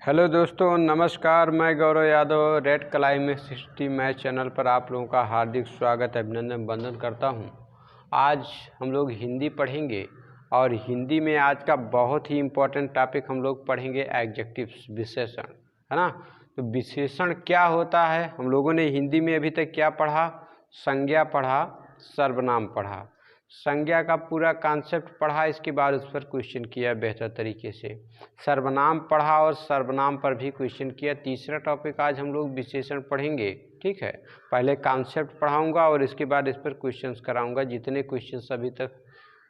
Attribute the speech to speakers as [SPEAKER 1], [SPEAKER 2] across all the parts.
[SPEAKER 1] Hello दोस्तों, नमस्कार। मैं Gaurav Yadav red climate city math channel पर आप लोगों का हार्दिक स्वागत अभिनंदन वंदन करता हूं। आज हम लोग हिंदी पढ़ेंगे और हिंदी में आज का बहुत ही इम्पोर्टेंट टॉपिक हम लोग पढ़ेंगे एडजेक्टिव्स, विशेषण, है ना। तो विशेषण क्या होता है, हम लोगों ने हिंदी में अभी तक क्या पढ़ा? संज्ञा पढ़ा, सर्वनाम पढ़ा। संज्ञा का पूरा कॉन्सेप्ट पढ़ा, इसके बाद उस पर क्वेश्चन किया बेहतर तरीके से। सर्वनाम पढ़ा और सर्वनाम पर भी क्वेश्चन किया। तीसरा टॉपिक आज हम लोग विशेषण पढ़ेंगे, ठीक है। पहले कॉन्सेप्ट पढ़ाऊंगा और इसके बाद इस पर क्वेश्चंस कराऊंगा। जितने क्वेश्चंस अभी तक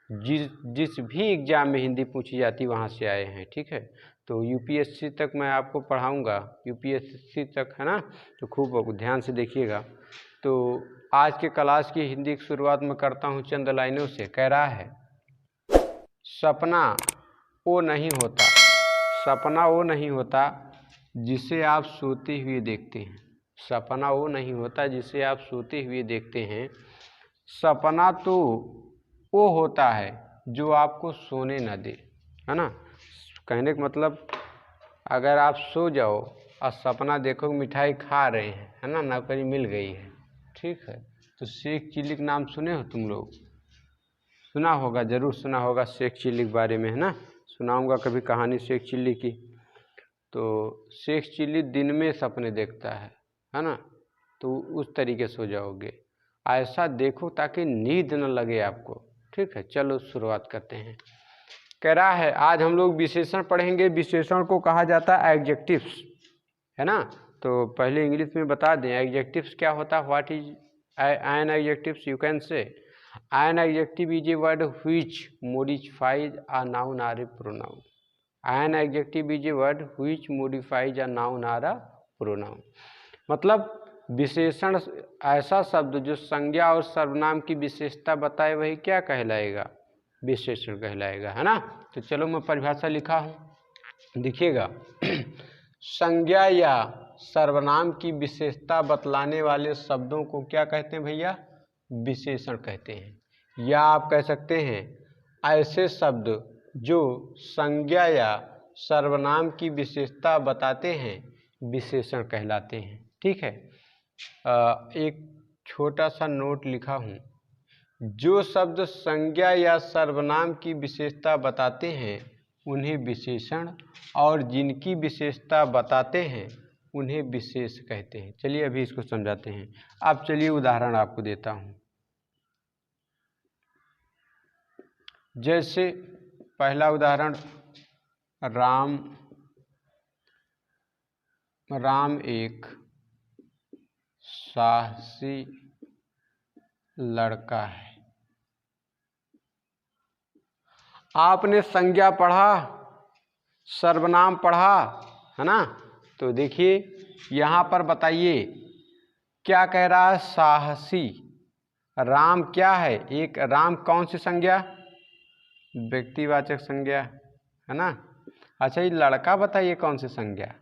[SPEAKER 1] जिस भी एग्जाम में हिंदी पूछी जाती वहाँ से आए हैं, ठीक है। तो यूपीएससी तक मैं आपको पढ़ाऊंगा, यूपीएससी तक, है ना। तो खूब ध्यान से देखिएगा। तो आज के क्लास की हिंदी की शुरुआत में करता हूँ चंद लाइनों से। कह रहा है, सपना वो नहीं होता, सपना वो नहीं होता जिसे आप सोते हुए देखते हैं। सपना वो नहीं होता जिसे आप सोते हुए देखते हैं। सपना तो वो होता है जो आपको सोने न दे, है ना। कहने का मतलब, अगर आप सो जाओ और सपना देखो मिठाई खा रहे हैं, है ना, नौकरी मिल गई है, ठीक है। तो शेख चिल्ली का नाम सुने हो तुम लोग? सुना होगा, ज़रूर सुना होगा शेख चिल्ली के बारे में, है ना। सुनाऊंगा कभी कहानी शेख चिल्ली की। तो शेख चिल्ली दिन में सपने देखता है ना। तो उस तरीके से हो जाओगे। ऐसा देखो ताकि नींद न लगे आपको, ठीक है। चलो शुरुआत करते हैं। कह रहा है, आज हम लोग विशेषण पढ़ेंगे। विशेषण को कहा जाता है एडजेक्टिव्स, है ना। तो पहले इंग्लिश में बता दें एडजेक्टिव्स क्या होता है। What is an adjectives? You can say an adjective is a word which modifies a noun or a pronoun. An adjective is a word which modifies a noun or a pronoun. मतलब विशेषण ऐसा शब्द जो संज्ञा और सर्वनाम की विशेषता बताए, वही क्या कहलाएगा? विशेषण कहलाएगा, है ना। तो चलो मैं परिभाषा लिखा हूँ, देखिएगा। संज्ञा या सर्वनाम की विशेषता बतलाने वाले शब्दों को क्या कहते हैं भैया? विशेषण कहते हैं। या आप कह सकते हैं ऐसे शब्द जो संज्ञा या सर्वनाम की विशेषता बताते हैं विशेषण कहलाते हैं, ठीक है। एक छोटा सा नोट लिखा हूँ। जो शब्द संज्ञा या सर्वनाम की विशेषता बताते हैं उन्हें विशेषण, और जिनकी विशेषता बताते हैं उन्हें विशेष कहते हैं। चलिए अभी इसको समझाते हैं। अब चलिए उदाहरण आपको देता हूँ। जैसे पहला उदाहरण, राम एक साहसी लड़का है। आपने संज्ञा पढ़ा, सर्वनाम पढ़ा, है ना। तो देखिए यहाँ पर बताइए क्या कह रहा है? साहसी। राम क्या है? एक राम कौन सी संज्ञा? व्यक्तिवाचक संज्ञा, है ना। अच्छा, ये लड़का बताइए कौन सी संज्ञा?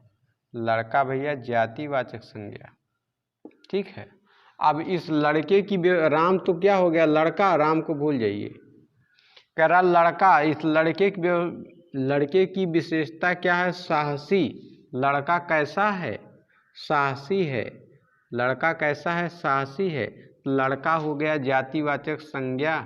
[SPEAKER 1] लड़का भैया जातिवाचक संज्ञा, ठीक है। अब इस लड़के की, राम तो क्या हो गया? लड़का, राम को भूल जाइए। कह रहा लड़का, इस लड़के की विशेषता क्या है? साहसी। लड़का कैसा है? साहसी है। लड़का कैसा है? साहसी है। लड़का हो गया जातिवाचक संज्ञा,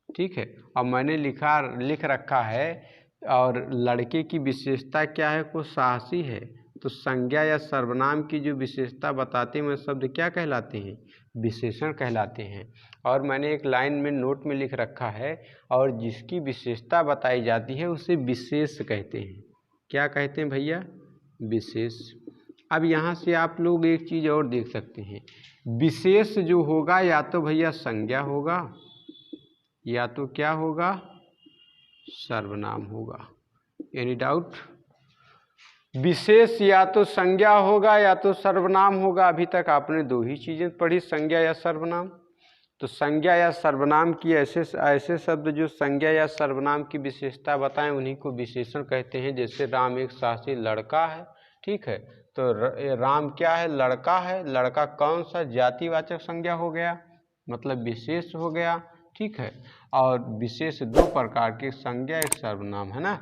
[SPEAKER 1] ठीक है। अब मैंने लिख रखा है, और लड़के की विशेषता क्या है? को साहसी है। तो संज्ञा या सर्वनाम की जो विशेषता बताते हैं शब्द क्या कहलाते हैं? विशेषण कहलाते हैं। और मैंने एक लाइन में नोट में लिख रखा है, और जिसकी विशेषता बताई जाती है उसे विशेष कहते हैं। क्या कहते हैं भैया? विशेष। अब यहाँ से आप लोग एक चीज़ और देख सकते हैं, विशेष जो होगा या तो भैया संज्ञा होगा, या तो क्या होगा? सर्वनाम होगा। Any doubt? विशेष या तो संज्ञा होगा या तो सर्वनाम होगा। अभी तक आपने दो ही चीज़ें पढ़ी, संज्ञा या सर्वनाम। तो संज्ञा या सर्वनाम की ऐसे शब्द जो संज्ञा या सर्वनाम की विशेषता बताएं उन्हीं को विशेषण कहते हैं। जैसे राम एक साहसी लड़का है, ठीक है। तो राम क्या है? लड़का है। लड़का कौन सा? जातिवाचक संज्ञा हो गया, मतलब विशेष हो गया, ठीक है। और विशेष दो प्रकार के, संज्ञा एक सर्वनाम, है ना।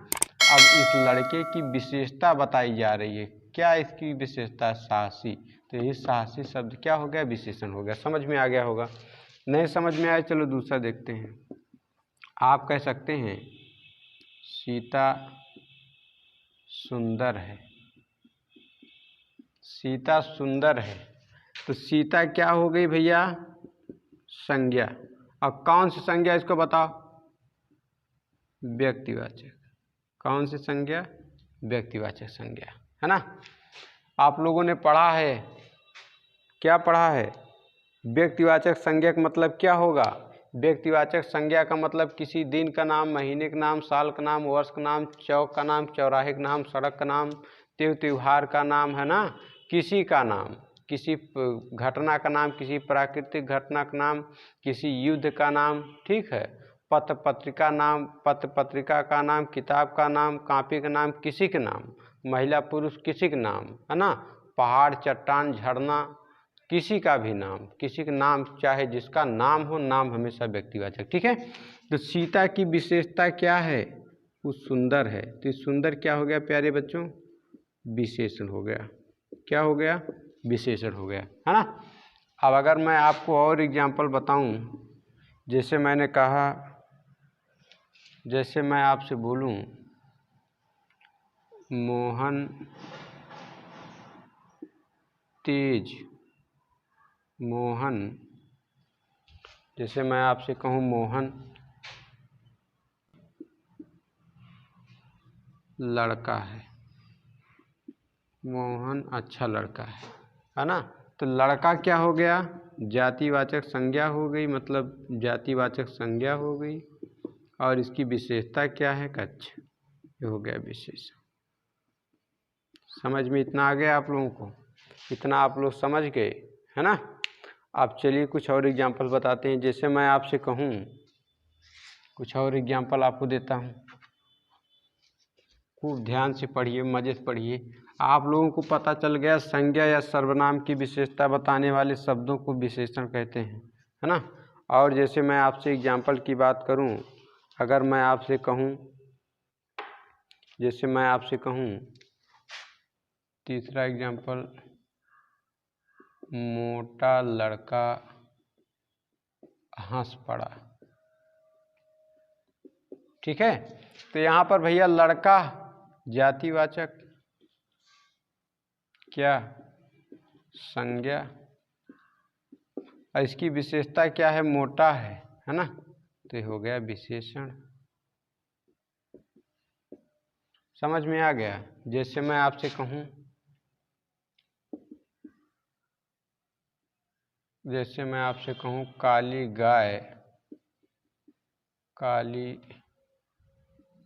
[SPEAKER 1] अब इस लड़के की विशेषता बताई जा रही है। क्या इसकी विशेषता? साहसी। तो ये साहसी शब्द क्या हो गया? विशेषण हो गया। समझ में आ गया होगा। नहीं समझ में आया, चलो दूसरा देखते हैं। आप कह सकते हैं सीता सुंदर है। सीता सुंदर है, तो सीता क्या हो गई भैया? संज्ञा। अब कौन सी संज्ञा इसको बताओ? व्यक्तिवाचक। कौन सी संज्ञा? व्यक्तिवाचक संज्ञा, है ना। आप लोगों ने पढ़ा है, क्या पढ़ा है? व्यक्तिवाचक संज्ञा का मतलब क्या होगा? व्यक्तिवाचक संज्ञा का मतलब किसी दिन का नाम, महीने का नाम, साल का नाम, वर्ष का नाम, चौक का नाम, चौराहे का नाम, सड़क का नाम, त्योहार का नाम, है ना। किसी का नाम, किसी घटना का नाम, किसी प्राकृतिक घटना का नाम, किसी युद्ध का नाम, ठीक है। पत्र पत्रिका नाम, पत्र पत्रिका का नाम, किताब का नाम, कॉपी का नाम, किसी के नाम, महिला पुरुष किसी के नाम, है ना। पहाड़, चट्टान, झरना, किसी का भी नाम, किसी का नाम, चाहे जिसका नाम हो, नाम हमेशा व्यक्तिवाचक, ठीक है। तो सीता की विशेषता क्या है? वो सुंदर है। तो सुंदर क्या हो गया प्यारे बच्चों? विशेषण हो गया। क्या हो गया? विशेषण हो गया, है ना। अब अगर मैं आपको और एग्जाम्पल बताऊं, जैसे मैंने कहा, जैसे मैं आपसे बोलूं मोहन तेज, मोहन, जैसे मैं आपसे कहूं मोहन लड़का है, मोहन अच्छा लड़का है ना। तो लड़का क्या हो गया? जातिवाचक संज्ञा हो गई, मतलब जातिवाचक संज्ञा हो गई। और इसकी विशेषता क्या है? कच्छ। ये हो गया विशेषण। समझ में इतना आ गया आप लोगों को? इतना आप लोग समझ गए, है ना। अब चलिए कुछ और एग्जाम्पल बताते हैं। जैसे मैं आपसे कहूँ, कुछ और एग्जाम्पल आपको देता हूँ, खूब ध्यान से पढ़िए, मजे से पढ़िए। आप लोगों को पता चल गया संज्ञा या सर्वनाम की विशेषता बताने वाले शब्दों को विशेषण कहते हैं, है ना। और जैसे मैं आपसे एग्जाम्पल की बात करूं, अगर मैं आपसे कहूं, जैसे मैं आपसे कहूं तीसरा एग्जाम्पल, मोटा लड़का हंस पड़ा, ठीक है। तो यहाँ पर भैया लड़का जातिवाचक, क्या? संज्ञा। और इसकी विशेषता क्या है? मोटा है ना। तो ये हो गया विशेषण। समझ में आ गया? जैसे मैं आपसे कहूं, जैसे मैं आपसे कहूं काली गाय, काली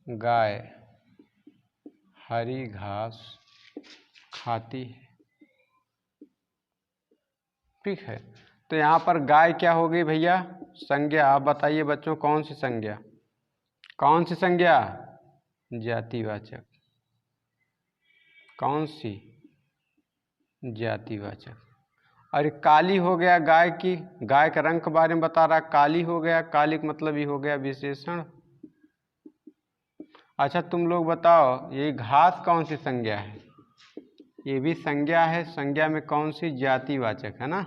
[SPEAKER 1] गाय हरी घास खाती है, ठीक है। तो यहाँ पर गाय क्या हो गई भैया? संज्ञा। आप बताइए बच्चों, कौन सी संज्ञा? कौन सी संज्ञा? जातिवाचक। कौन सी? जातिवाचक। और काली हो गया गाय की, गाय के रंग के बारे में बता रहा, काली हो गया, काली का मतलब ही हो गया विशेषण। अच्छा तुम लोग बताओ, ये घास कौन सी संज्ञा है? ये भी संज्ञा है। संज्ञा में कौन सी? जातिवाचक, है ना।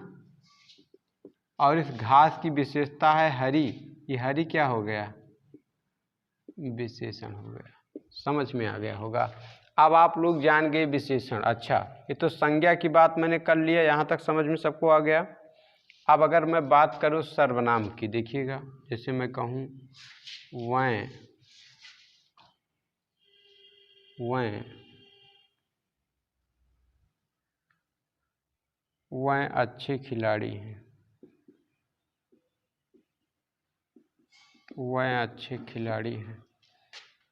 [SPEAKER 1] और इस घास की विशेषता है हरी, ये हरी क्या हो गया? विशेषण हो गया। समझ में आ गया होगा। अब आप लोग जान गए विशेषण। अच्छा, ये तो संज्ञा की बात मैंने कर लिया, यहाँ तक समझ में सबको आ गया। अब अगर मैं बात करूँ सर्वनाम की, देखिएगा, जैसे मैं कहूँ वह अच्छे खिलाड़ी हैं, वह अच्छे खिलाड़ी हैं।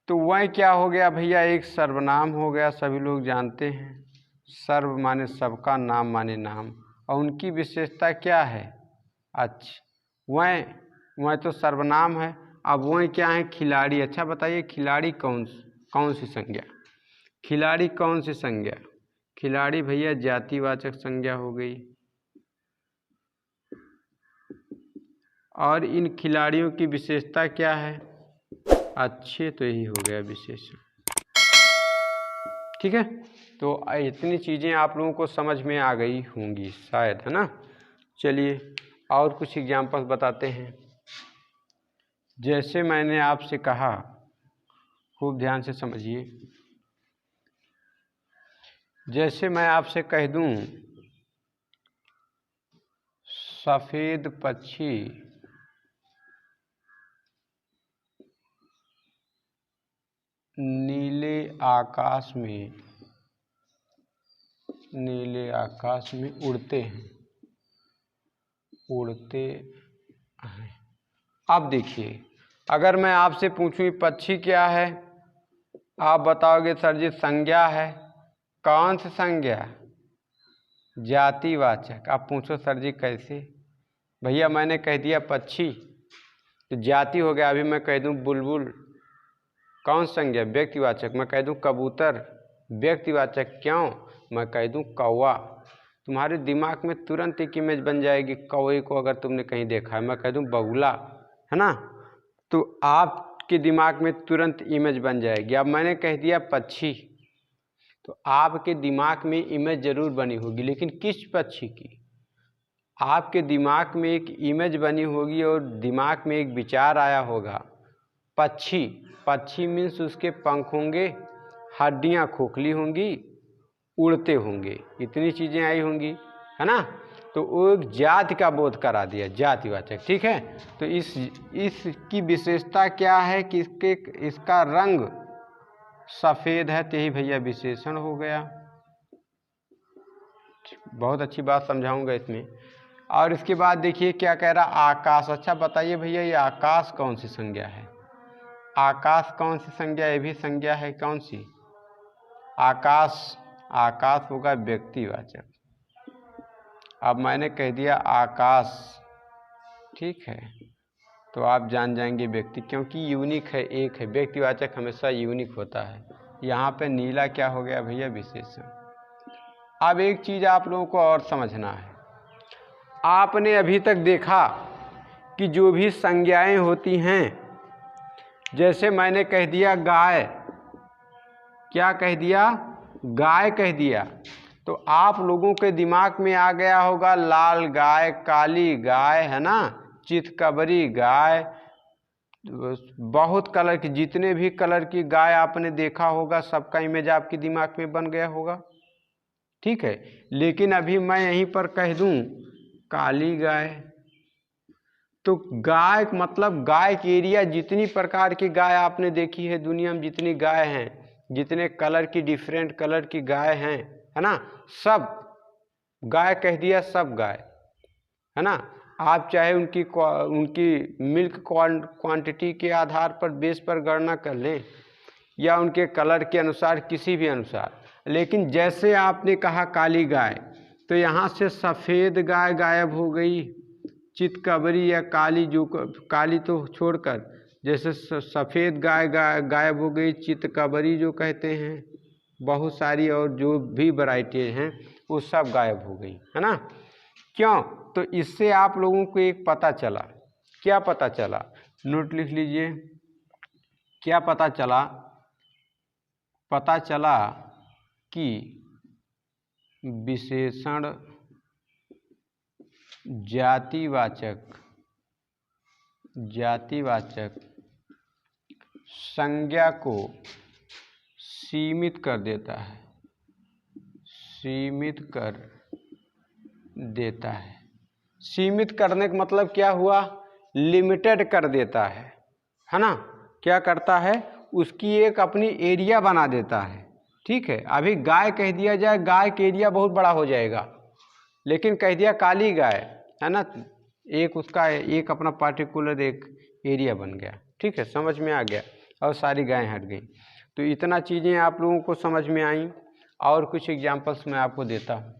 [SPEAKER 1] तो वह क्या हो गया भैया? एक सर्वनाम हो गया, सभी लोग जानते हैं। सर्व माने सबका, नाम माने नाम। और उनकी विशेषता क्या है? अच्छा, वह तो सर्वनाम है। अब वह क्या है? खिलाड़ी। अच्छा बताइए, खिलाड़ी कौन सी संज्ञा? खिलाड़ी कौन सी संज्ञा? खिलाड़ी भैया जातिवाचक संज्ञा हो गई। और इन खिलाड़ियों की विशेषता क्या है? अच्छे। तो यही हो गया विशेषण। ठीक है, तो इतनी चीज़ें आप लोगों को समझ में आ गई होंगी शायद, है ना। चलिए और कुछ एग्जाम्पल बताते हैं। जैसे मैंने आपसे कहा, खूब ध्यान से समझिए, जैसे मैं आपसे कह दूं सफ़ेद पक्षी नीले आकाश में उड़ते हैं। अब देखिए, अगर मैं आपसे पूछूं पक्षी क्या है, आप बताओगे सर जी संज्ञा है। कौन सी संज्ञा? जातिवाचक। आप पूछो सर जी कैसे? भैया मैंने कह दिया पक्षी तो जाति हो गया। अभी मैं कह दूं बुलबुल, कौन संज्ञा? व्यक्तिवाचक। मैं कह दूं कबूतर, व्यक्तिवाचक। क्यों? मैं कह दूं कौवा, तुम्हारे दिमाग में तुरंत एक इमेज बन जाएगी कौवे को, अगर तुमने कहीं देखा है। मैं कह दूं बगुला, है ना, तो आपके दिमाग में तुरंत इमेज बन जाएगी। अब मैंने कह दिया पक्षी, तो आपके दिमाग में इमेज जरूर बनी होगी, लेकिन किस पक्षी की? आपके दिमाग में एक इमेज बनी होगी और दिमाग में एक विचार आया होगा पक्षी। पक्षी मीन्स उसके पंख होंगे, हड्डियां खोखली होंगी, उड़ते होंगे, इतनी चीज़ें आई होंगी, है ना। तो वो एक जाति का बोध करा दिया, जातिवाचक। ठीक है, तो इसकी विशेषता क्या है कि इसका रंग सफ़ेद है, तो यही भैया विशेषण हो गया। बहुत अच्छी बात समझाऊंगा इसमें। और इसके बाद देखिए क्या कह रहा, आकाश। अच्छा बताइए भैया ये आकाश कौन सी संज्ञा है? आकाश कौन सी संज्ञा? ये भी संज्ञा है। कौन सी? आकाश। आकाश होगा व्यक्तिवाचक। अब मैंने कह दिया आकाश, ठीक है, तो आप जान जाएंगे व्यक्ति, क्योंकि यूनिक है, एक है। व्यक्तिवाचक हमेशा यूनिक होता है। यहाँ पे नीला क्या हो गया भैया? विशेषण। अब एक चीज़ आप लोगों को और समझना है। आपने अभी तक देखा कि जो भी संज्ञाएं होती हैं, जैसे मैंने कह दिया गाय, क्या कह दिया? गाय कह दिया, तो आप लोगों के दिमाग में आ गया होगा लाल गाय, काली गाय, है ना, चितकबरी गाय, बहुत कलर की, जितने भी कलर की गाय आपने देखा होगा सबका इमेज आपके दिमाग में बन गया होगा। ठीक है, लेकिन अभी मैं यहीं पर कह दूं काली गाय, तो गाय मतलब गाय के एरिया, जितनी प्रकार की गाय आपने देखी है दुनिया में, जितनी गाय हैं, जितने कलर की, डिफरेंट कलर की गाय हैं, है ना, सब गाय कह दिया, सब गाय, है ना। आप चाहे उनकी मिल्क क्वांटिटी के आधार पर, बेस पर गणना कर लें, या उनके कलर के अनुसार, किसी भी अनुसार, लेकिन जैसे आपने कहा काली गाय, तो यहाँ से सफ़ेद गाय गायब हो गई, चितकबरी या काली, जो काली तो छोड़कर, जैसे सफ़ेद गाय गायब हो गई, चितकबरी जो कहते हैं, बहुत सारी और जो भी वैरायटी हैं वो सब गायब हो गई, है ना। क्यों? तो इससे आप लोगों को एक पता चला। क्या पता चला? नोट लिख लीजिए। क्या पता चला? पता चला कि विशेषण जातिवाचक संज्ञा को सीमित कर देता है, सीमित कर देता है। सीमित करने का मतलब क्या हुआ? लिमिटेड कर देता है ना। क्या करता है? उसकी एक अपनी एरिया बना देता है। ठीक है, अभी गाय कह दिया जाए, गाय का एरिया बहुत बड़ा हो जाएगा, लेकिन कह दिया काली गाय, है ना, एक उसका एक अपना पार्टिकुलर एक एरिया बन गया। ठीक है, समझ में आ गया, और सारी गायें हट गई। तो इतना चीज़ें आप लोगों को समझ में आई। और कुछ एग्जांपल्स मैं आपको देता हूँ।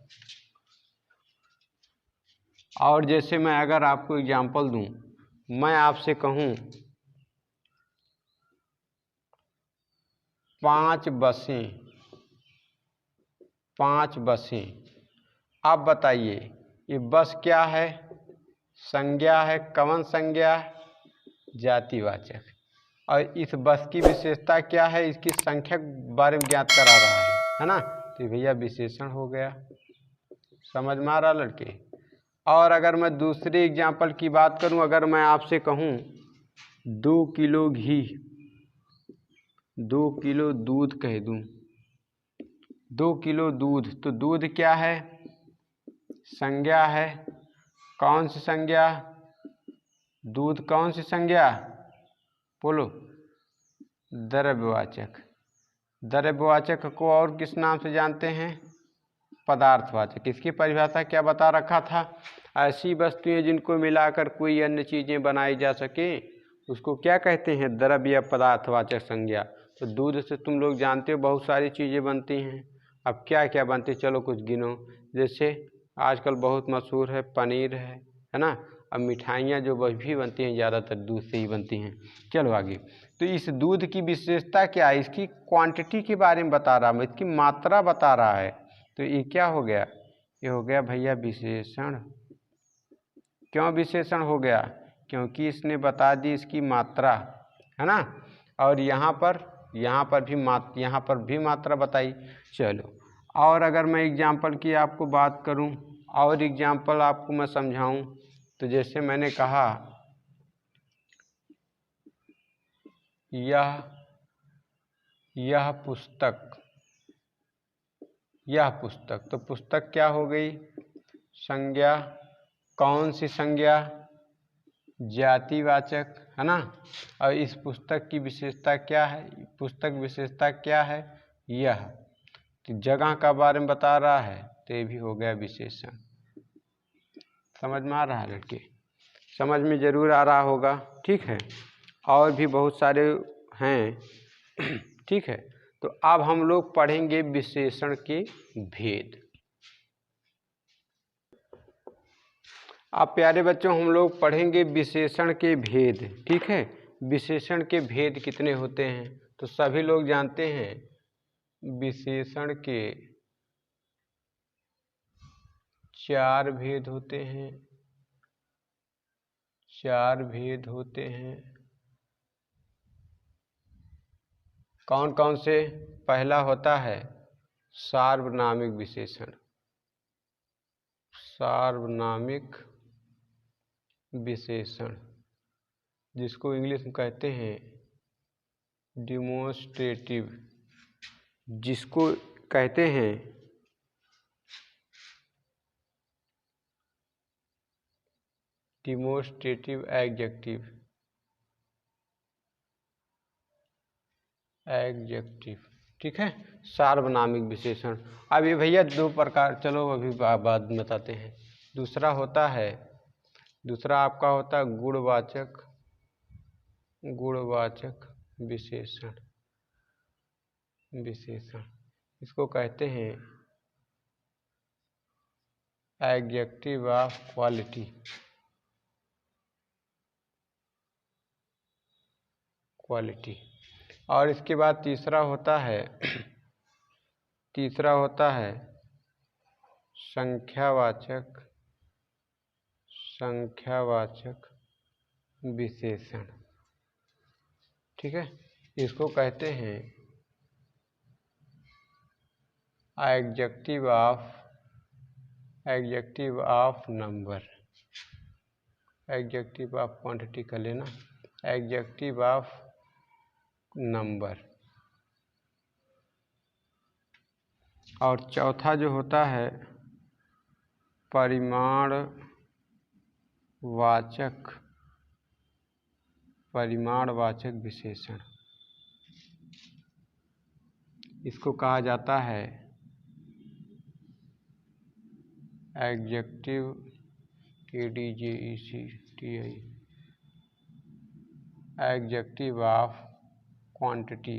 [SPEAKER 1] और जैसे मैं अगर आपको एग्जांपल दूँ, मैं आपसे कहूँ 5 बसें, आप बताइए ये बस क्या है? संज्ञा है। कौन संज्ञा? जातिवाचक। और इस बस की विशेषता क्या है? इसकी संख्या के बारे में ज्ञात करा रहा है। है ना। तो भैया विशेषण हो गया। समझ में आ रहा लड़के। और अगर मैं दूसरे एग्जाम्पल की बात करूं, अगर मैं आपसे कहूं 2 किलो घी, 2 किलो दूध कह दूं, 2 किलो दूध, तो दूध क्या है, संज्ञा है। कौन सी संज्ञा, दूध कौन सी संज्ञा, बोलो, द्रव्यवाचक। द्रव्यवाचक को और किस नाम से जानते हैं, पदार्थवाचक। इसकी परिभाषा क्या बता रखा था, ऐसी वस्तुएं जिनको मिलाकर कोई अन्य चीजें बनाई जा सके उसको क्या कहते हैं, द्रव्य या पदार्थवाचक संज्ञा। तो दूध से तुम लोग जानते हो बहुत सारी चीजें बनती हैं। अब क्या क्या बनती, चलो कुछ गिनो। जैसे आजकल बहुत मशहूर है पनीर है ना। अब मिठाइयाँ जो भी बनती हैं ज़्यादातर दूध से ही बनती हैं। चलो आगे। तो इस दूध की विशेषता क्या है, इसकी क्वांटिटी के बारे में बता रहा है, इसकी मात्रा बता रहा है। तो ये क्या हो गया, ये हो गया भैया विशेषण। क्यों विशेषण हो गया, क्योंकि इसने बता दी इसकी मात्रा, है ना। और यहाँ पर भी मात्रा बताई। चलो, और अगर मैं एग्जाम्पल की आपको बात करूँ, और एग्जाम्पल आपको मैं समझाऊँ, तो जैसे मैंने कहा यह पुस्तक, तो पुस्तक क्या हो गई, संज्ञा। कौन सी संज्ञा, जातिवाचक, है ना। और इस पुस्तक की विशेषता क्या है, पुस्तक विशेषता क्या है, यह। तो जगह का बारे में बता रहा है, तो ये भी हो गया विशेषण। समझ में आ रहा है लड़के, समझ में जरूर आ रहा होगा, ठीक है। और भी बहुत सारे हैं ठीक है। तो अब हम लोग पढ़ेंगे विशेषण के भेद। अब प्यारे बच्चों हम लोग पढ़ेंगे विशेषण के भेद, ठीक है। विशेषण के भेद कितने होते हैं, तो सभी लोग जानते हैं विशेषण के 4 भेद होते हैं। 4 भेद होते हैं। कौन कौन से, पहला होता है सार्वनामिक विशेषण। सार्वनामिक विशेषण जिसको इंग्लिश में कहते हैं डिमोन्स्ट्रेटिव, जिसको कहते हैं डिमोन्स्ट्रेटिव एडजेक्टिव। ठीक है, सार्वनामिक विशेषण। अब ये भैया 2 प्रकार, चलो अभी बाद में बताते हैं। दूसरा आपका होता है गुणवाचक विशेषण। इसको कहते हैं एडजेक्टिव ऑफ क्वालिटी। और इसके बाद तीसरा होता है संख्यावाचक विशेषण, ठीक है। इसको कहते हैं adjective of number. Adjective of quantity कर लेना, एडजेक्टिव ऑफ नंबर। और चौथा जो होता है परिमाणवाचक विशेषण। इसको कहा जाता है adjective adjective of quantity.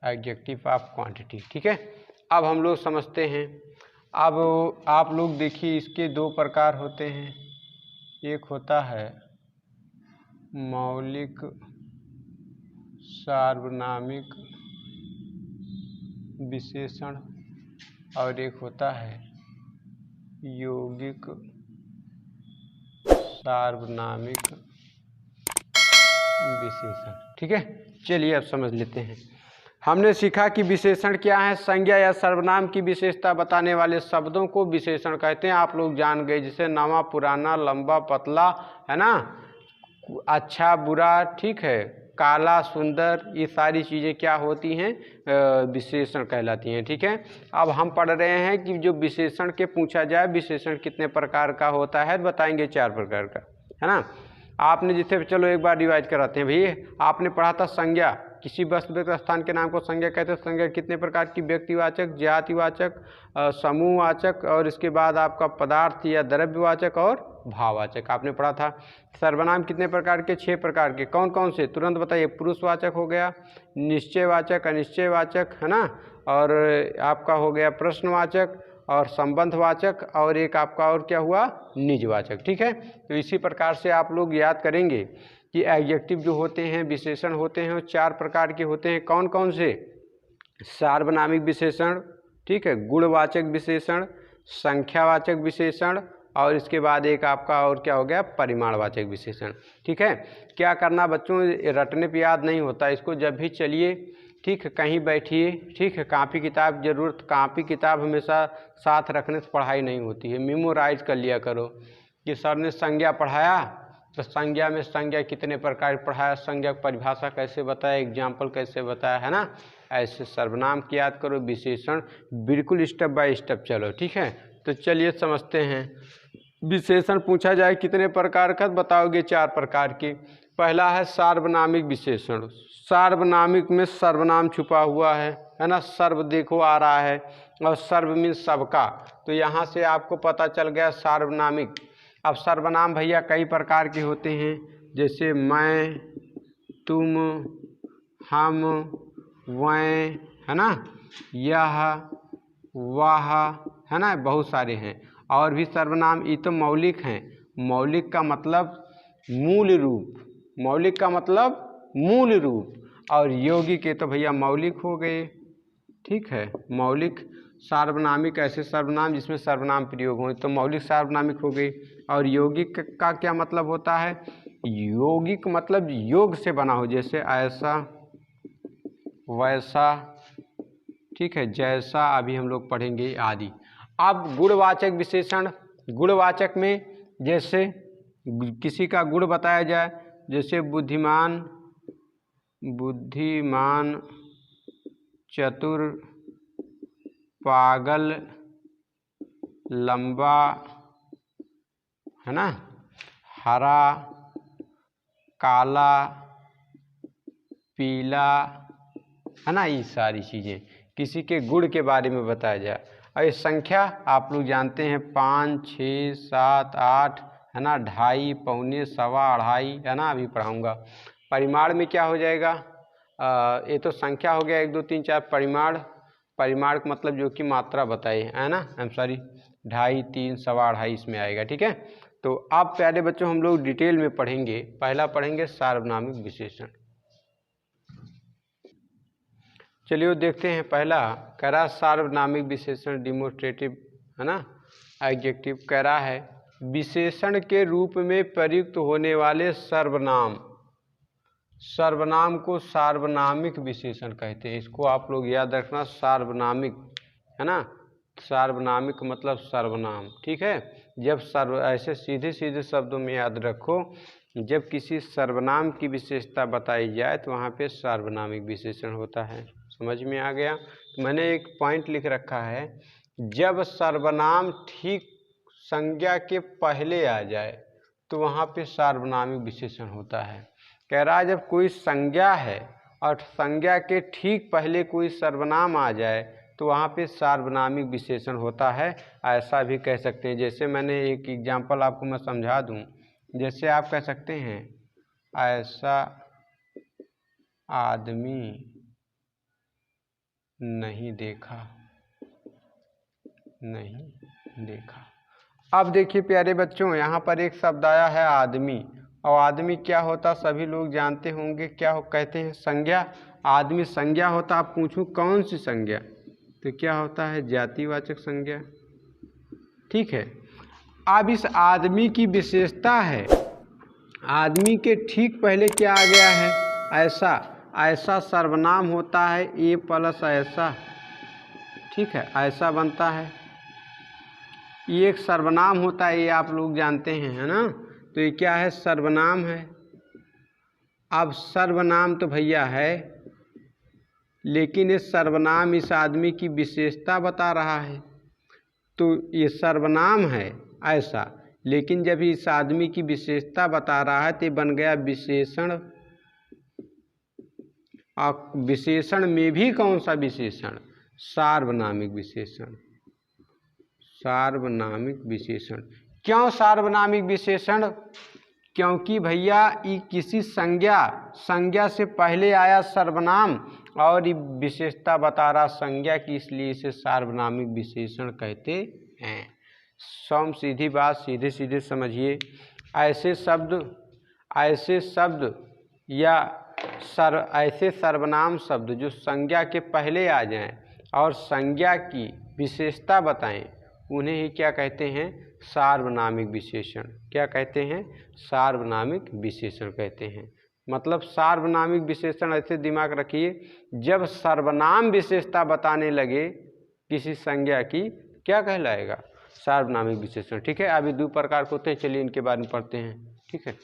[SPEAKER 1] Adjective of quantity, ठीक है। अब हम लोग समझते हैं। अब आप लोग देखिए, इसके 2 प्रकार होते हैं। एक होता है मौलिक सार्वनामिक विशेषण और एक होता है यौगिक सार्वनामिक विशेषण। ठीक है, चलिए अब समझ लेते हैं। हमने सीखा कि विशेषण क्या है। संज्ञा या सर्वनाम की विशेषता बताने वाले शब्दों को विशेषण कहते हैं। आप लोग जान गए, जैसे नवा, पुराना, लंबा, पतला, है ना, अच्छा, बुरा, ठीक है, काला, सुंदर, ये सारी चीज़ें क्या होती हैं, विशेषण कहलाती हैं। ठीक है, अब हम पढ़ रहे हैं कि जो विशेषण के पूछा जाए, विशेषण कितने प्रकार का होता है, बताएंगे 4 प्रकार का, है ना। आपने जिसे, चलो एक बार रिवाइज कराते हैं भैया। आपने पढ़ा था संज्ञा, किसी वस्तु व्यक्ति स्थान के नाम को संज्ञा कहते हैं। संज्ञा कितने प्रकार की, व्यक्तिवाचक, जातिवाचक, समूहवाचक, और इसके बाद आपका पदार्थ या द्रव्यवाचक और भाववाचक आपने पढ़ा था। सर्वनाम कितने प्रकार के, 6 प्रकार के। कौन कौन से, तुरंत बताइए। पुरुषवाचक हो गया, निश्चयवाचक, अनिश्चयवाचक, है ना, और आपका हो गया प्रश्नवाचक और संबंधवाचक, और एक आपका और क्या हुआ, निजवाचक। ठीक है, तो इसी प्रकार से आप लोग याद करेंगे कि एडजेक्टिव जो होते हैं, विशेषण होते हैं, वो 4 प्रकार के होते हैं। कौन कौन से, सार्वनामिक विशेषण, ठीक है, गुणवाचक विशेषण, संख्यावाचक विशेषण, और इसके बाद एक आपका और क्या हो गया, परिमाणवाचक विशेषण। ठीक है, क्या करना बच्चों, रटने पे याद नहीं होता इसको। जब भी चलिए, ठीक है, कहीं बैठिए, ठीक है, कापी किताब जरूरत, कापी किताब हमेशा साथ रखने से पढ़ाई नहीं होती है। मेमोराइज कर लिया करो कि सर ने संज्ञा पढ़ाया तो संज्ञा में संज्ञा कितने प्रकार पढ़ाया, संज्ञा परिभाषा कैसे बताया, एग्जाम्पल कैसे बताया, है ना। ऐसे सर्वनाम की याद करो, विशेषण बिल्कुल स्टेप बाय स्टेप चलो। ठीक है, तो चलिए समझते हैं। विशेषण पूछा जाए कितने प्रकार का, बताओगे 4 प्रकार के। पहला है सार्वनामिक विशेषण। सार्वनामिक में सर्वनाम छुपा हुआ है ना, सर्व देखो आ रहा है, और सर्व मीन सबका, तो यहाँ से आपको पता चल गया सार्वनामिक। अब सर्वनाम भैया कई प्रकार के होते हैं, जैसे मैं, तुम, हम, वह, है ना, यह, वह, है ना, बहुत सारे हैं। और भी सर्वनाम, ये तो मौलिक हैं। मौलिक का मतलब मूल रूप, मौलिक का मतलब मूल रूप, और यौगिक के तो भैया मौलिक हो गए। ठीक है, मौलिक सार्वनामिक ऐसे सर्वनाम जिसमें सर्वनाम प्रयोग हो, तो मौलिक सार्वनामिक हो गई। और यौगिक का क्या मतलब होता है, यौगिक मतलब योग से बना हो, जैसे ऐसा, वैसा, ठीक है, जैसा, अभी हम लोग पढ़ेंगे आदि। अब गुणवाचक विशेषण, गुणवाचक में जैसे किसी का गुण बताया जाए, जैसे बुद्धिमान, बुद्धिमान, चतुर, पागल, लंबा, है ना, हरा, काला, पीला, है ना, ये सारी चीज़ें किसी के गुण के बारे में बताया जाए। और ये संख्या आप लोग जानते हैं, 5, 6, 7, 8, है ना, 2.5, पौने, सवा, 2.5, है ना, अभी पढ़ाऊँगा। परिमाण में क्या हो जाएगा, ये तो संख्या हो गया 1, 2, 3, 4। परिमाण, परिमाण का मतलब जो कि मात्रा बताए, है ना, आई एम सॉरी, 2.5, 3, सवा, 2.5 इसमें आएगा। ठीक है, तो अब प्यारे बच्चों हम लोग डिटेल में पढ़ेंगे। पहला पढ़ेंगे सार्वनामिक विशेषण। चलिए देखते हैं। पहला कह रहा सार्वनामिक विशेषण डिमोस्ट्रेटिव, है ना, एडजेक्टिव कह रहा है विशेषण के रूप में प्रयुक्त होने वाले सर्वनाम, सर्वनाम को सार्वनामिक विशेषण कहते हैं। इसको आप लोग याद रखना, सार्वनामिक, है ना, सार्वनामिक मतलब सर्वनाम। ठीक है, जब सर्व, ऐसे सीधे सीधे शब्दों में याद रखो, जब किसी सर्वनाम की विशेषता बताई जाए तो वहाँ पे सार्वनामिक विशेषण होता है। समझ में आ गया। तो मैंने एक पॉइंट लिख रखा है, जब सर्वनाम ठीक संज्ञा के पहले आ जाए तो वहाँ पे सार्वनामिक विशेषण होता है। कह रहा है जब कोई संज्ञा है और संज्ञा के ठीक पहले कोई सर्वनाम आ जाए तो वहाँ पे सार्वनामिक विशेषण होता है। ऐसा भी कह सकते हैं, जैसे मैंने एक एग्जांपल आपको मैं समझा दूँ, जैसे आप कह सकते हैं ऐसा आदमी नहीं देखा, नहीं देखा। अब देखिए प्यारे बच्चों, यहाँ पर एक शब्द आया है आदमी, और आदमी क्या होता सभी लोग जानते होंगे, क्या हो कहते हैं, संज्ञा। आदमी संज्ञा होता, आप पूछूं कौन सी संज्ञा, तो क्या होता है, जातिवाचक संज्ञा। ठीक है, अब इस आदमी की विशेषता है, आदमी के ठीक पहले क्या आ गया है, ऐसा। ऐसा सर्वनाम होता है ए प्लस ऐसा, ठीक है, ऐसा बनता है। ये एक सर्वनाम होता है, ये आप लोग जानते हैं, है ना। तो ये क्या है, सर्वनाम है। अब सर्वनाम तो भैया है, लेकिन ये सर्वनाम इस आदमी की विशेषता बता रहा है। तो ये सर्वनाम है ऐसा, लेकिन जब इस आदमी की विशेषता बता रहा है तो ये बन गया विशेषण। और विशेषण में भी कौन सा विशेषण, सार्वनामिक विशेषण। सार्वनामिक विशेषण। क्यों सार्वनामिक विशेषण, क्योंकि भैया ये किसी संज्ञा से पहले आया सर्वनाम और ये विशेषता बता रहा संज्ञा की, इसलिए इसे सार्वनामिक विशेषण कहते हैं। सीधी बात, सीधे सीधे समझिए। ऐसे शब्द या ऐसे सर्वनाम शब्द जो संज्ञा के पहले आ जाएं और संज्ञा की विशेषता बताएं, उन्हें ही क्या कहते हैं, सार्वनामिक विशेषण। क्या कहते हैं, सार्वनामिक विशेषण कहते हैं। मतलब सार्वनामिक विशेषण ऐसे दिमाग रखिए, जब सर्वनाम विशेषता बताने लगे किसी संज्ञा की, क्या कहलाएगा, सार्वनामिक विशेषण। ठीक है, अभी दो प्रकार के होते हैं, चलिए इनके बारे में पढ़ते हैं। ठीक है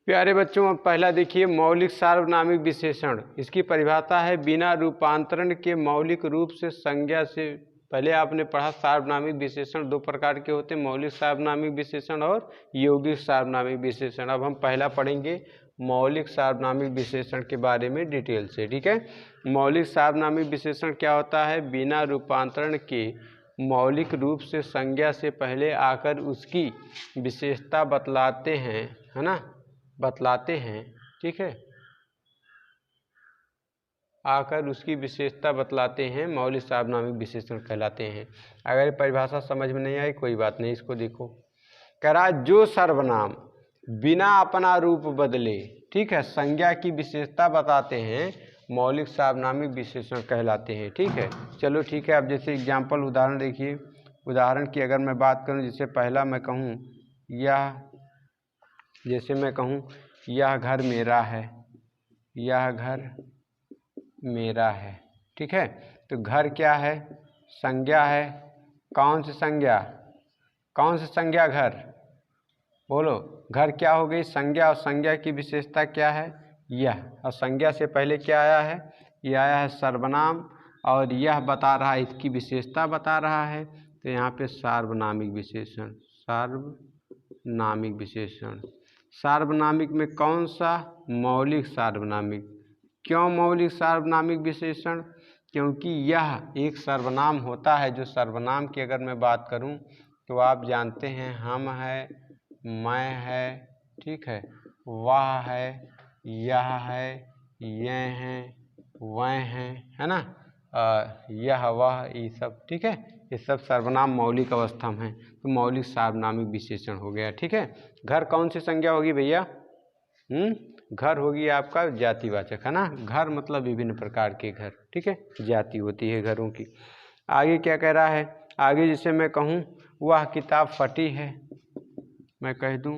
[SPEAKER 1] प्यारे बच्चों, अब पहला देखिए, मौलिक सार्वनामिक विशेषण। इसकी परिभाषा है, बिना रूपांतरण के मौलिक रूप से संज्ञा से। पहले आपने पढ़ा सार्वनामिक विशेषण दो प्रकार के होते हैं, मौलिक सार्वनामिक विशेषण और यौगिक सार्वनामिक विशेषण। अब हम पहला पढ़ेंगे मौलिक सार्वनामिक विशेषण के बारे में डिटेल से। ठीक है, मौलिक सार्वनामिक विशेषण क्या होता है, बिना रूपांतरण के मौलिक रूप से संज्ञा से पहले आकर उसकी विशेषता बतलाते हैं, है ना, बतलाते हैं। ठीक है, आकर उसकी विशेषता बतलाते हैं, मौलिक सार्वनामिक विशेषण कहलाते हैं। अगर परिभाषा समझ में नहीं आई कोई बात नहीं, इसको देखो। कह रहा है, जो सर्वनाम बिना अपना रूप बदले, ठीक है, संज्ञा की विशेषता बताते हैं, मौलिक सार्वनामिक विशेषण कहलाते हैं। ठीक है, चलो ठीक है। अब जैसे एग्जाम्पल उदाहरण देखिए। उदाहरण की अगर मैं बात करूं, जैसे पहला मैं कहूं यह, जैसे मैं कहूं यह घर मेरा है, यह घर मेरा है। ठीक है, तो घर क्या है, संज्ञा है। कौन सी संज्ञा, कौन सी संज्ञा, घर, बोलो। घर क्या हो गई, संज्ञा, और संज्ञा की विशेषता क्या है, यह। और संज्ञा से पहले क्या आया है, यह आया है सर्वनाम, और यह बता रहा है, इसकी विशेषता बता रहा है। तो यहाँ पे सार्वनामिक विशेषण, सार्वनामिक विशेषण। सार्वनामिक में कौन सा, मौलिक सार्वनामिक। क्यों मौलिक सार्वनामिक विशेषण, क्योंकि यह एक सर्वनाम होता है, जो सर्वनाम की अगर मैं बात करूं तो आप जानते हैं, हम है, मैं है, ठीक है, वह है, यह है, ये हैं, वह हैं, है ना, यह वह, ये सब। ठीक है, ये सब सर्वनाम मौलिक अवस्था में है, तो मौलिक सार्वनामिक विशेषण हो गया। ठीक है, घर कौन सी संज्ञा होगी भैया, घर होगी आपका जातिवाचक, है ना। घर मतलब विभिन्न प्रकार के घर, ठीक है, जाति होती है घरों की। आगे क्या कह रहा है, आगे जैसे मैं कहूँ वह किताब फटी है, मैं कह दूँ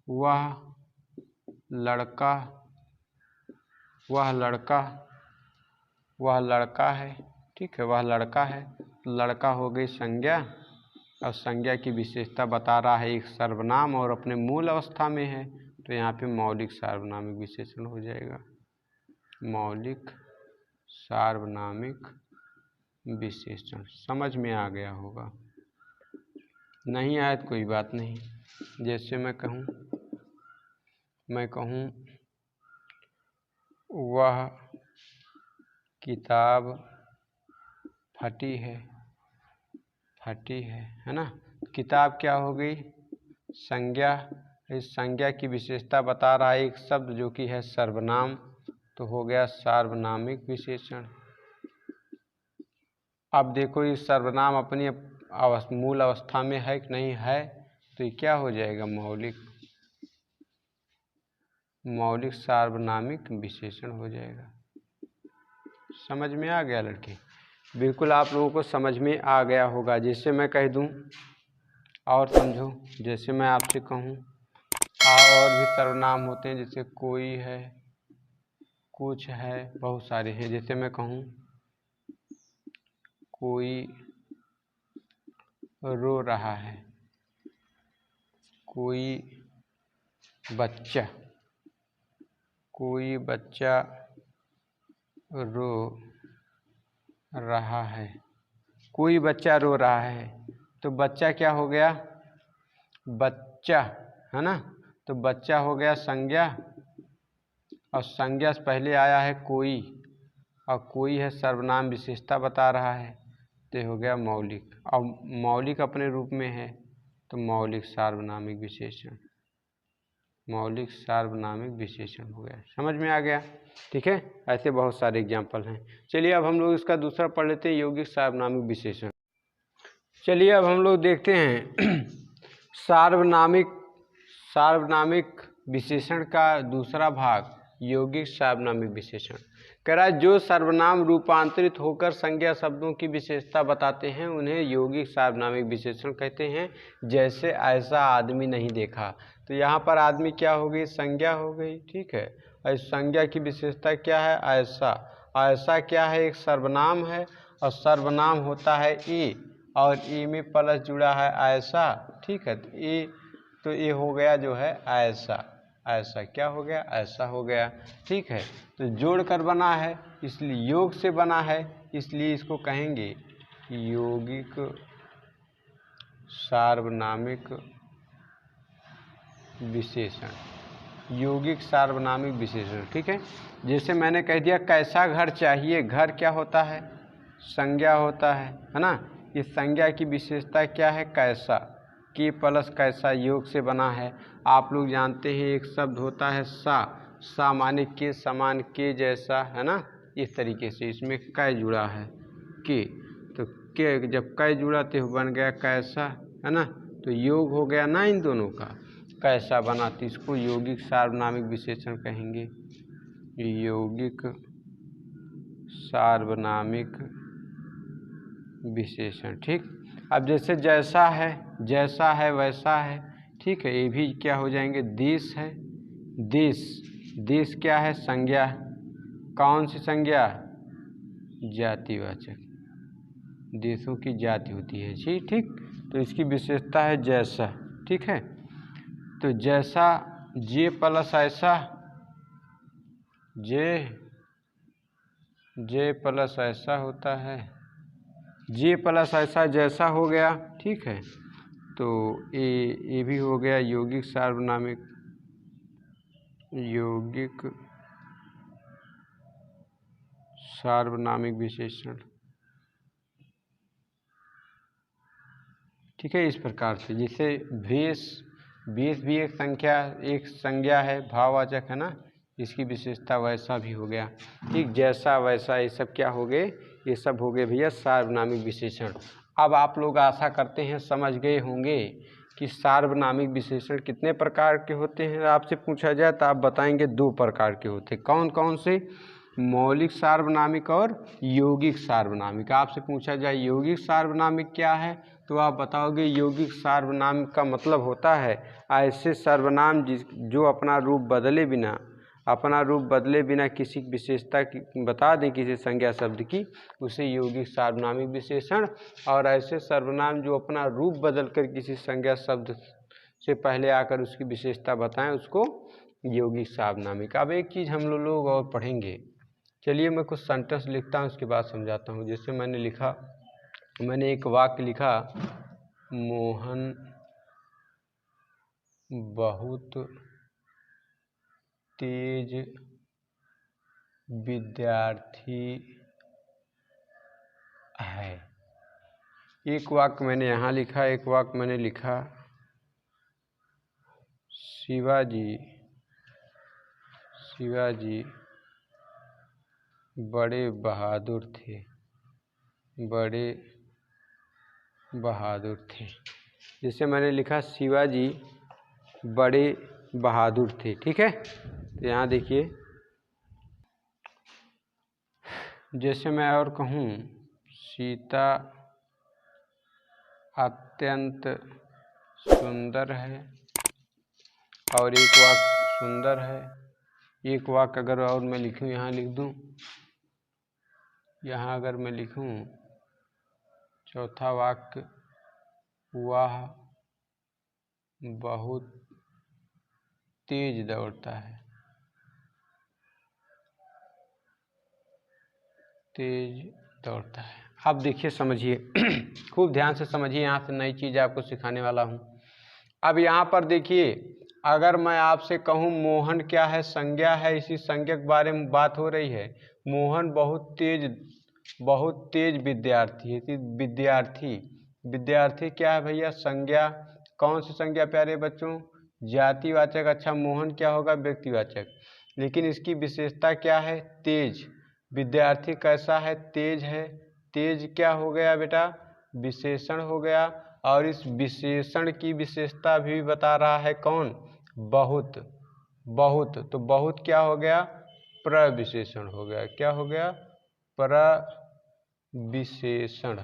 [SPEAKER 1] वह लड़का, वह लड़का, वह लड़का है। ठीक है, वह लड़का है, लड़का हो गई संज्ञा, और संज्ञा की विशेषता बता रहा है एक सर्वनाम और अपने मूल अवस्था में है, तो यहाँ पे मौलिक सार्वनामिक विशेषण हो जाएगा। मौलिक सार्वनामिक विशेषण समझ में आ गया होगा, नहीं आया तो कोई बात नहीं। जैसे मैं कहूँ वह किताब फटी है, फटी है ना। किताब क्या हो गई, संज्ञा। इस संज्ञा की विशेषता बता रहा है एक शब्द जो कि है सर्वनाम, तो हो गया सार्वनामिक विशेषण। अब देखो ये सर्वनाम अपनी मूल अवस्था में है कि नहीं है, तो ये क्या हो जाएगा, मौलिक सार्वनामिक विशेषण हो जाएगा। समझ में आ गया लड़के, बिल्कुल आप लोगों को समझ में आ गया होगा। जैसे मैं कह दूं और समझो, जैसे मैं आपसे कहूँ और भी सर्वनाम होते हैं, जैसे कोई है, कुछ है, बहुत सारे हैं। जैसे मैं कहूँ कोई रो रहा है, कोई बच्चा, कोई बच्चा रो रहा है, कोई बच्चा रो रहा है। तो बच्चा क्या हो गया? बच्चा, है ना। तो बच्चा हो गया संज्ञा, और संज्ञा से पहले आया है कोई, और कोई है सर्वनाम विशेषता बता रहा है, तो हो गया मौलिक। और मौलिक अपने रूप में है, तो मौलिक सार्वनामिक विशेषण, मौलिक सार्वनामिक विशेषण हो गया। समझ में आ गया? ठीक है, ऐसे बहुत सारे एग्जाम्पल हैं। चलिए अब हम लोग इसका दूसरा पढ़ लेते हैं, यौगिक सार्वनामिक विशेषण। चलिए अब हम लोग देखते हैं सार्वनामिक सार्वनामिक विशेषण का दूसरा भाग, यौगिक सार्वनामिक विशेषण। कह रहा है जो सर्वनाम रूपांतरित होकर संज्ञा शब्दों की विशेषता बताते हैं उन्हें यौगिक सार्वनामिक विशेषण कहते हैं। जैसे ऐसा आदमी नहीं देखा, तो यहाँ पर आदमी क्या हो गई? संज्ञा हो गई। ठीक है, और संज्ञा की विशेषता क्या है? ऐसा। ऐसा क्या है? एक सर्वनाम है, और सर्वनाम होता है ई, और ई में प्लस जुड़ा है ऐसा। ठीक है, तो ये हो गया जो है ऐसा। ऐसा क्या हो गया? ऐसा हो गया। ठीक है, तो जोड़ कर बना है, इसलिए योग से बना है, इसलिए इसको कहेंगे यौगिक सार्वनामिक विशेषण, यौगिक सार्वनामिक विशेषण। ठीक है, जैसे मैंने कह दिया कैसा घर चाहिए, घर क्या होता है? संज्ञा होता है ना। इस संज्ञा की विशेषता क्या है? कैसा, के प्लस कैसा योग से बना है। आप लोग जानते हैं एक शब्द होता है सा माने के समान, के जैसा, है ना। इस तरीके से इसमें कै जुड़ा है, के, तो के जब कै जुड़ा तो बन गया कैसा, है ना। तो योग हो गया ना इन दोनों का, कैसा बना, तो इसको यौगिक सार्वनामिक विशेषण कहेंगे, यौगिक सार्वनामिक विशेषण। ठीक, अब जैसे जैसा है वैसा है। ठीक है, ये भी क्या हो जाएंगे? देश है, देश, देश क्या है? संज्ञा। कौन सी संज्ञा? जातिवाचक, देशों की जाति होती है जी। ठीक, तो इसकी विशेषता है जैसा। ठीक है, तो जैसा जे प्लस ऐसा, जे प्लस ऐसा होता है, जे प्लस ऐसा जैसा हो गया। ठीक है, तो ये भी हो गया यौगिक सार्वनामिक, यौगिक सार्वनामिक विशेषण। ठीक है, इस प्रकार से जैसे भेष, भेष भी एक संज्ञा है, भाववाचक है ना, इसकी विशेषता वैसा भी हो गया। ठीक, जैसा वैसा ये सब क्या हो गए? ये सब हो गए भैया सार्वनामिक विशेषण। अब आप लोग आशा करते हैं समझ गए होंगे कि सार्वनामिक विशेषण कितने प्रकार के होते हैं। आपसे पूछा जाए तो आप बताएंगे 2 प्रकार के होते हैं। कौन कौन से? मौलिक सार्वनामिक और यौगिक सार्वनामिक। आपसे पूछा जाए यौगिक सार्वनामिक क्या है, तो आप बताओगे यौगिक सार्वनामिक का मतलब होता है ऐसे सर्वनाम जो अपना रूप बदले बिना किसी विशेषता की बता दें किसी संज्ञा शब्द की, उसे यौगिक सार्वनामिक विशेषण। और ऐसे सर्वनाम जो अपना रूप बदल कर किसी संज्ञा शब्द से पहले आकर उसकी विशेषता बताएं, उसको यौगिक सार्वनामिक। अब एक चीज़ हम लोग और पढ़ेंगे। चलिए मैं कुछ सेंटेंस लिखता हूँ, उसके बाद समझाता हूँ। जैसे मैंने एक वाक्य लिखा, मोहन बहुत तेज विद्यार्थी है। एक वाक्य मैंने यहाँ लिखा, एक वाक्य मैंने लिखा शिवाजी बड़े बहादुर थे। जैसे मैंने लिखा शिवाजी बड़े बहादुर थे। ठीक है, तो यहाँ देखिए, जैसे मैं और कहूँ सीता अत्यंत सुंदर है, और एक वाक्य सुंदर है। एक वाक्य अगर और मैं लिखूं, यहाँ लिख दूं, यहाँ अगर मैं लिखूं चौथा वाक्य, वह बहुत तेज दौड़ता है, तेज दौड़ता है। अब देखिए, समझिए, खूब ध्यान से समझिए, यहाँ से नई चीज़ आपको सिखाने वाला हूँ। अब यहाँ पर देखिए, अगर मैं आपसे कहूँ मोहन क्या है, संज्ञा है, इसी संज्ञा के बारे में बात हो रही है। मोहन बहुत तेज विद्यार्थी है। विद्यार्थी क्या है भैया, संज्ञा। कौन सी संज्ञा प्यारे बच्चों, जातिवाचक। अच्छा, मोहन क्या होगा, व्यक्तिवाचक। लेकिन इसकी विशेषता क्या है, तेज। विद्यार्थी कैसा है, तेज है। तेज क्या हो गया बेटा, विशेषण हो गया। और इस विशेषण की विशेषता भी बता रहा है कौन, बहुत। तो बहुत क्या हो गया, प्रविशेषण हो गया। क्या हो गया, प्रविशेषण,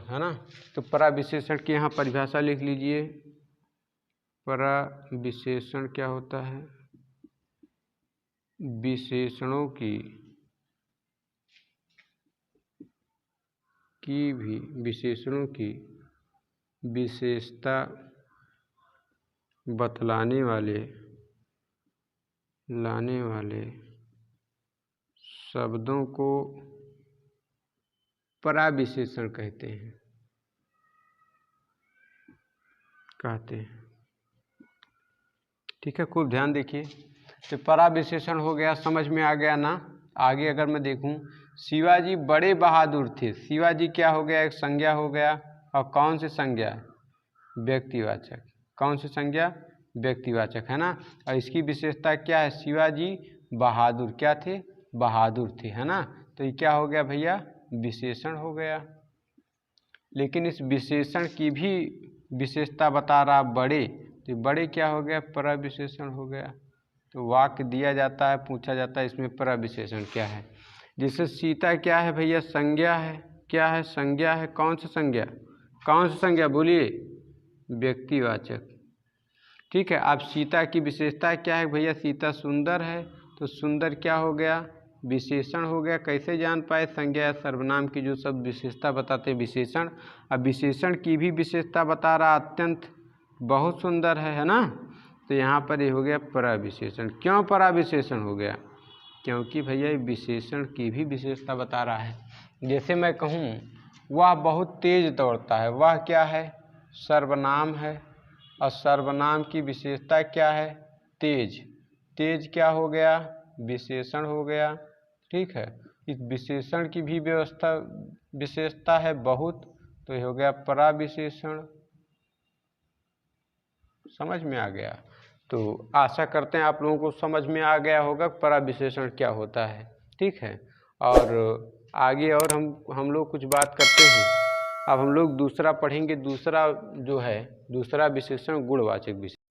[SPEAKER 1] है ना। तो प्रविशेषण की यहाँ परिभाषा लिख लीजिए। प्रविशेषण क्या होता है, विशेषणों की विशेषता बतलाने वाले शब्दों को प्रविशेषण कहते हैं। ठीक है, खूब ध्यान देखिए। तो प्रविशेषण हो गया, समझ में आ गया ना। आगे अगर मैं देखूं, शिवाजी बड़े बहादुर थे। शिवाजी क्या हो गया, एक संज्ञा हो गया। और कौन सी संज्ञा, व्यक्तिवाचक। कौन सी संज्ञा, व्यक्तिवाचक, है ना। और इसकी विशेषता क्या है, शिवाजी बहादुर क्या थे, बहादुर थे, है ना। तो ये क्या हो गया भैया, विशेषण हो गया। लेकिन इस विशेषण की भी विशेषता बता रहा बड़े, तो बड़े क्या हो गया, प्रविशेषण हो गया। तो वाक्य दिया जाता है, पूछा जाता है इसमें प्रविशेषण क्या है। जैसे सीता क्या है भैया, संज्ञा है। क्या है, संज्ञा है। कौन सी संज्ञा, बोलिए, व्यक्तिवाचक। ठीक है। अब सीता की विशेषता क्या है भैया, सीता सुंदर है। तो सुंदर क्या हो गया, विशेषण हो गया। कैसे जान पाए, संज्ञा या सर्वनाम की जो सब विशेषता बताते विशेषण। अब विशेषण की भी विशेषता बता रहा, अत्यंत, बहुत सुंदर है ना। तो यहाँ पर ये हो गया प्रविशेषण। क्यों प्रविशेषण हो गया, क्योंकि भैया विशेषण की भी विशेषता बता रहा है। जैसे मैं कहूँ वह बहुत तेज दौड़ता है, वह क्या है, सर्वनाम है। और सर्वनाम की विशेषता क्या है, तेज। तेज क्या हो गया, विशेषण हो गया। ठीक है। इस विशेषण की भी विशेषता है बहुत, तो ये हो गया प्रविशेषण। समझ में आ गया। तो आशा करते हैं आप लोगों को समझ में आ गया होगा प्रविशेषण क्या होता है। ठीक है। और आगे और हम लोग कुछ बात करते हैं। अब हम लोग दूसरा पढ़ेंगे। दूसरा जो है, दूसरा विशेषण गुणवाचक विशेषण।